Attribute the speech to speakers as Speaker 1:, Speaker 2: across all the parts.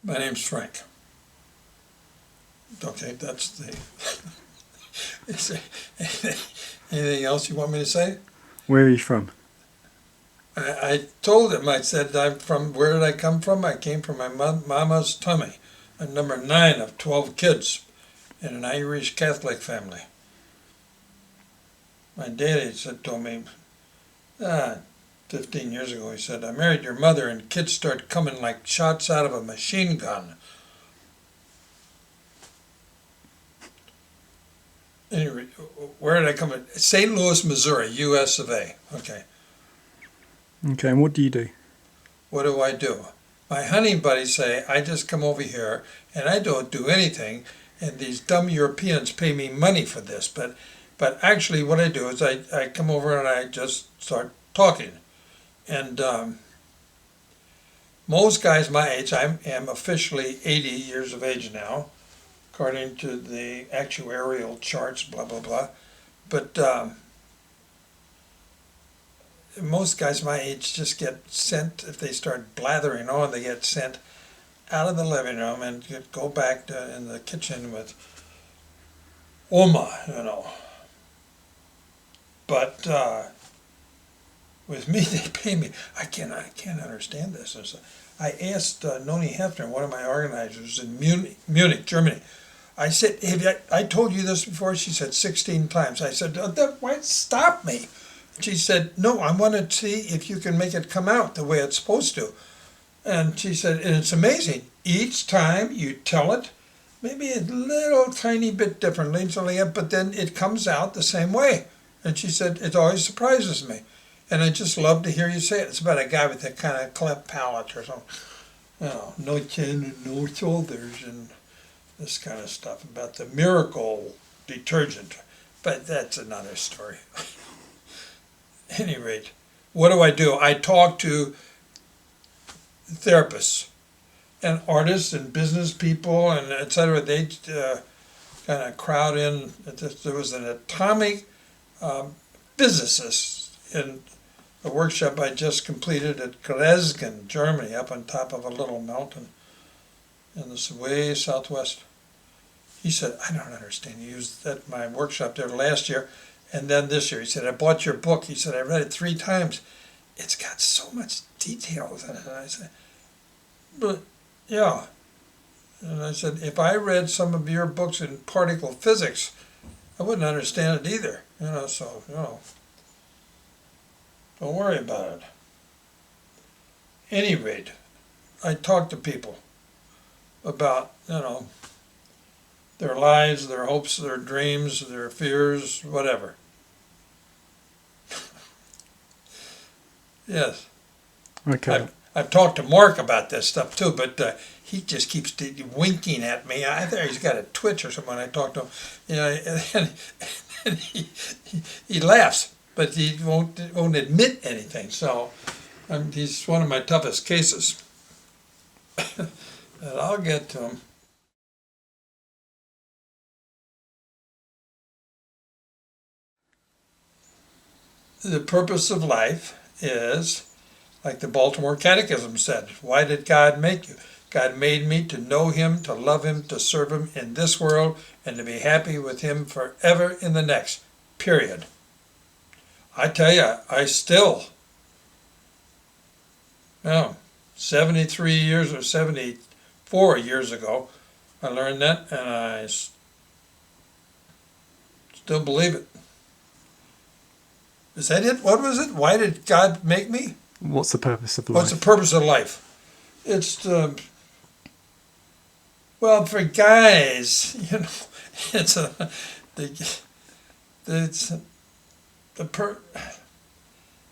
Speaker 1: My name's Frank. Okay, that's the. Is there anything else you want me to say?
Speaker 2: Where are you from?
Speaker 1: I told him, I said, where did I come from? I came from my mama's tummy. I'm number 9 of 12 kids in an Irish Catholic family. My daddy told me, ah, 15 years ago, he said, I married your mother and kids start coming like shots out of a machine gun. Anyway, where did I come from? St. Louis, Missouri, U.S. of A. Okay.
Speaker 2: Okay, and what do you do?
Speaker 1: What do I do? My hunting buddies say I just come over here and I don't do anything, and these dumb Europeans pay me money for this. But actually, what I do is I come over and I just start talking. And most guys my age, I am officially 80 years of age now, according to the actuarial charts, blah, blah, blah. But most guys my age just get sent, if they start blathering on, they get sent out of the living room and go back in the kitchen with Oma, But with me, they pay me. I can't understand this. I asked Noni Hefner, one of my organizers in Munich, Germany. I said, I told you this before? She said 16 times. I said, why stop me? She said, no, I want to see if you can make it come out the way it's supposed to. And she said, and it's amazing. Each time you tell it, maybe a little tiny bit differently, but then it comes out the same way. And she said, it always surprises me. And I just love to hear you say it. It's about a guy with a kind of cleft palate or something. No chin and no shoulders and this kind of stuff about the miracle detergent. But that's another story. At any rate, what do? I talk to therapists and artists and business people and et cetera. They kind of crowd in. There was an atomic physicist in a workshop I just completed at Dresden, Germany, up on top of a little mountain in the way southwest. He said, I don't understand. He was at my workshop there last year. And then this year, he said, I bought your book. He said, I read it 3 times. It's got so much details in it. And I said, but yeah. And I said, if I read some of your books in particle physics, I wouldn't understand it either. Don't worry about it. Any rate, I talk to people about, their lives, their hopes, their dreams, their fears, whatever. Yes.
Speaker 2: Okay.
Speaker 1: I've talked to Mark about this stuff too, but he just keeps winking at me. I think he's got a twitch or something when I talk to him. And he laughs, but he won't admit anything. So he's one of my toughest cases. But I'll get to him. The purpose of life is, like the Baltimore Catechism said, why did God make you? God made me to know Him, to love Him, to serve Him in this world, and to be happy with Him forever in the next. Period. I tell you, I still, 73 years or 74 years ago, I learned that, and I still believe it. Is that it? What was it? Why did God make me?
Speaker 2: What's the purpose of life?
Speaker 1: What's the purpose of life? It's well, for guys, it's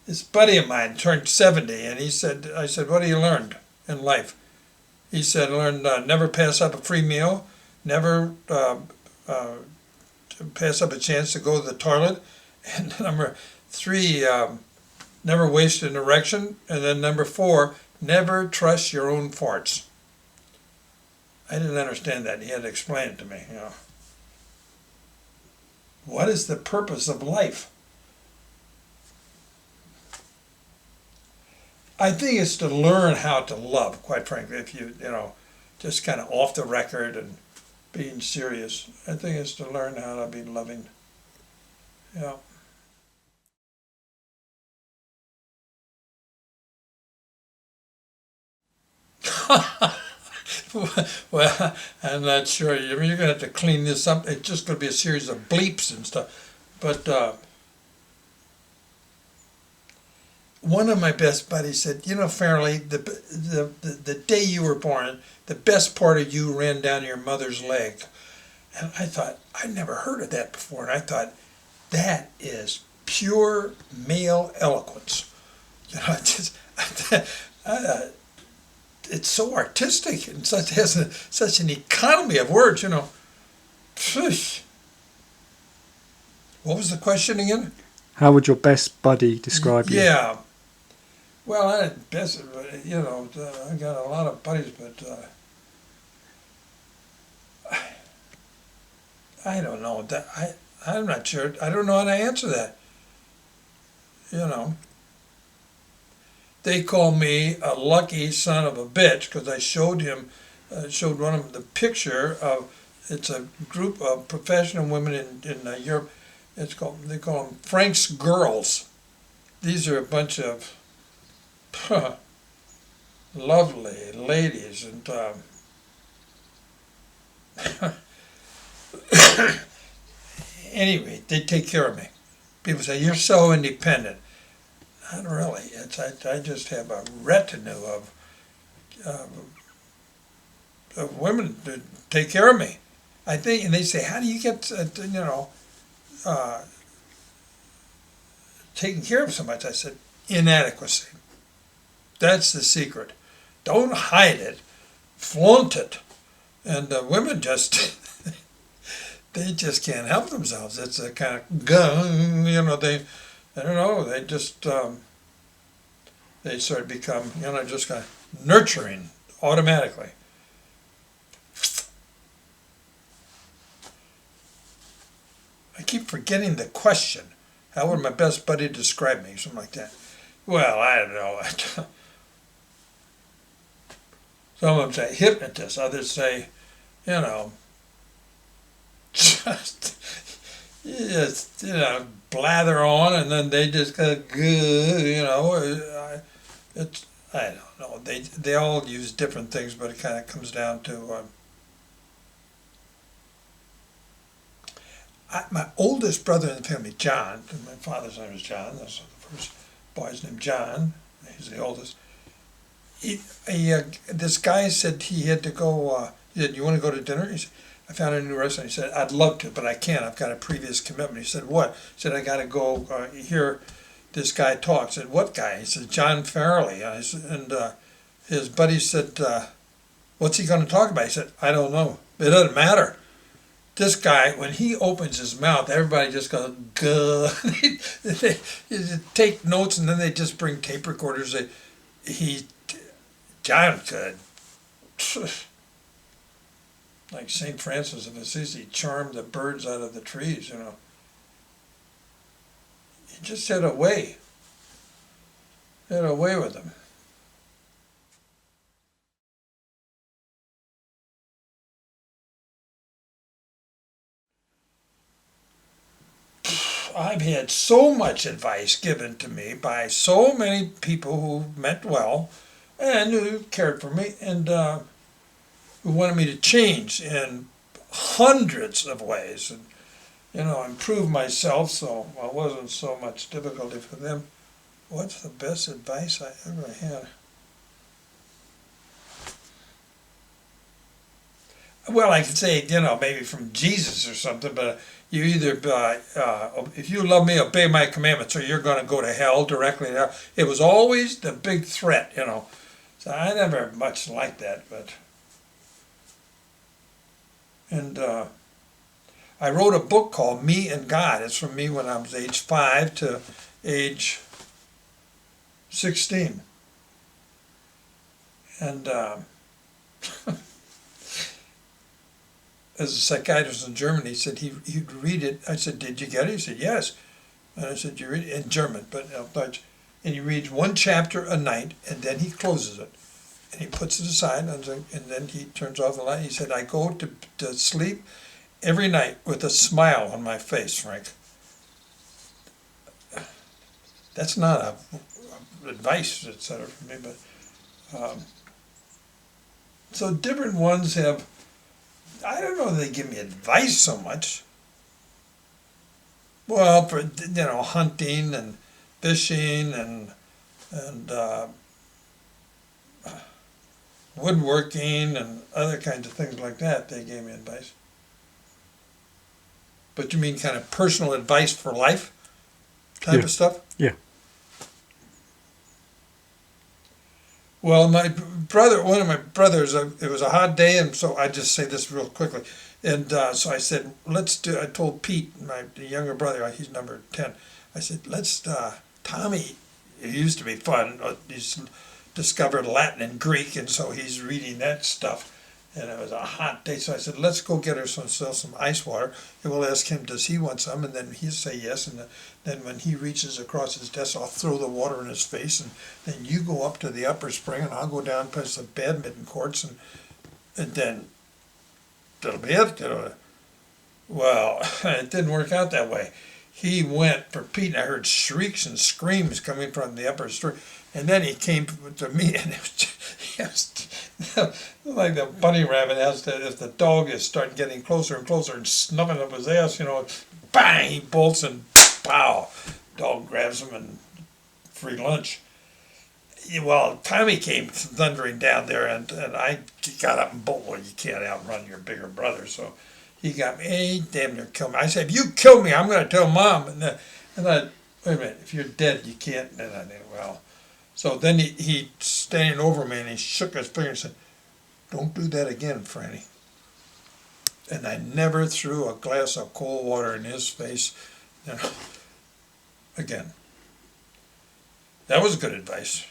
Speaker 1: this buddy of mine turned 70, and he said, I said, what have you learned in life? He said, I learned never pass up a free meal, never pass up a chance to go to the toilet, and number 3, never waste an erection, and then number 4, never trust your own farts. I didn't understand that. He had to explain it to me. What is the purpose of life? I think it's to learn how to love, quite frankly. If just kind of off the record and being serious. I think it's to learn how to be loving. Yeah. Well, I'm not sure. You're going to have to clean this up. It's just going to be a series of bleeps and stuff. But one of my best buddies said, you know, Farrelly, the day you were born, the best part of you ran down your mother's leg. And I thought, I'd never heard of that before. And I thought, that is pure male eloquence. You know, it's so artistic and such an economy of words, you know. Phew. What was the question again?
Speaker 2: How would your best buddy describe you?
Speaker 1: Yeah. Well, I best, you know, I got a lot of buddies, but I don't know. I'm not sure. I don't know how to answer that. You know. They call me a lucky son of a bitch because I showed one of them the picture of, it's a group of professional women in Europe. They call them Frank's Girls. These are a bunch of lovely ladies, and anyway, they take care of me. People say, you're so independent. Not really. I just have a retinue of women to take care of me. I think, and they say, how do you get, taken care of so much? I said, inadequacy. That's the secret. Don't hide it. Flaunt it. And women just, they just can't help themselves. It's a kind of gun, you know, I don't know, they just, they sort of become, you know, just kind of nurturing automatically. I keep forgetting the question. How would my best buddy describe me? Something like that. Well, I don't know. Some of them say hypnotist. Others say, you know, just blather on, and then they just go, you know. I don't know. They all use different things, but it kind of comes down to my oldest brother in the family, John. My father's name is John. That's the first boy's name, John. He's the oldest. This guy said he had to go. He said, "You want to go to dinner?" He said, I found a new restaurant. He said, I'd love to, but I can't. I've got a previous commitment. He said, what? He said, I got to go hear this guy talk. I said, what guy? He said, John Farrelly. And his buddy said, what's he going to talk about? He said, I don't know. It doesn't matter. This guy, when he opens his mouth, everybody just goes, gah. They take notes, and then they just bring tape recorders. John could, like St. Francis of Assisi, charmed the birds out of the trees, you know. He just had a way. Had a way with him. I've had so much advice given to me by so many people who meant well and who cared for me and who wanted me to change in hundreds of ways and, you know, improve myself so it wasn't so much difficulty for them. What's the best advice I ever had? Well, I could say, you know, maybe from Jesus or something, but you either, if you love me, obey my commandments, or you're going to go to hell directly. It was always the big threat, you know. So I never much liked that, but. And I wrote a book called Me and God. It's from me when I was age 5 to age 16. And as a psychiatrist in Germany, he said he'd read it. I said, did you get it? He said, yes. And I said, you read it in German, but in Dutch. And he reads one chapter a night, and then he closes it. and he puts it aside, and then he turns off the light. He said, I go to sleep every night with a smile on my face, Frank. That's not advice, etc. for me, but so different ones have. I don't know if they give me advice so much. Well, for hunting and fishing and woodworking and other kinds of things like that, they gave me advice. But you mean kind of personal advice for life type of stuff?
Speaker 2: Yeah.
Speaker 1: Well, one of my brothers, it was a hot day, and so I just say this real quickly. And so I said, I told Pete, my younger brother, he's number 10, I said, Tommy, it used to be fun, he's discovered Latin and Greek, and so he's reading that stuff. And it was a hot day, so I said, let's go get ourselves some ice water, and we'll ask him, does he want some? And then he'll say yes, and then when he reaches across his desk, I'll throw the water in his face, and then you go up to the upper spring, and I'll go down past the badminton courts, and then that'll be it. Well, it didn't work out that way. He went for Pete, and I heard shrieks and screams coming from the upper street. And then he came to me, and it was like the bunny rabbit if the dog is starting getting closer and closer and snuffing up his ass, bang, he bolts and pow, dog grabs him and free lunch. Well, Tommy came thundering down there, and I got up and bolted. Well, you can't outrun your bigger brother, so he got me. He damn near killed me. I said, if you kill me, I'm going to tell Mom. And I, wait a minute, if you're dead, you can't. And I said, well. So then he standing over me, and he shook his finger and said, don't do that again, Franny. And I never threw a glass of cold water in his face again. That was good advice.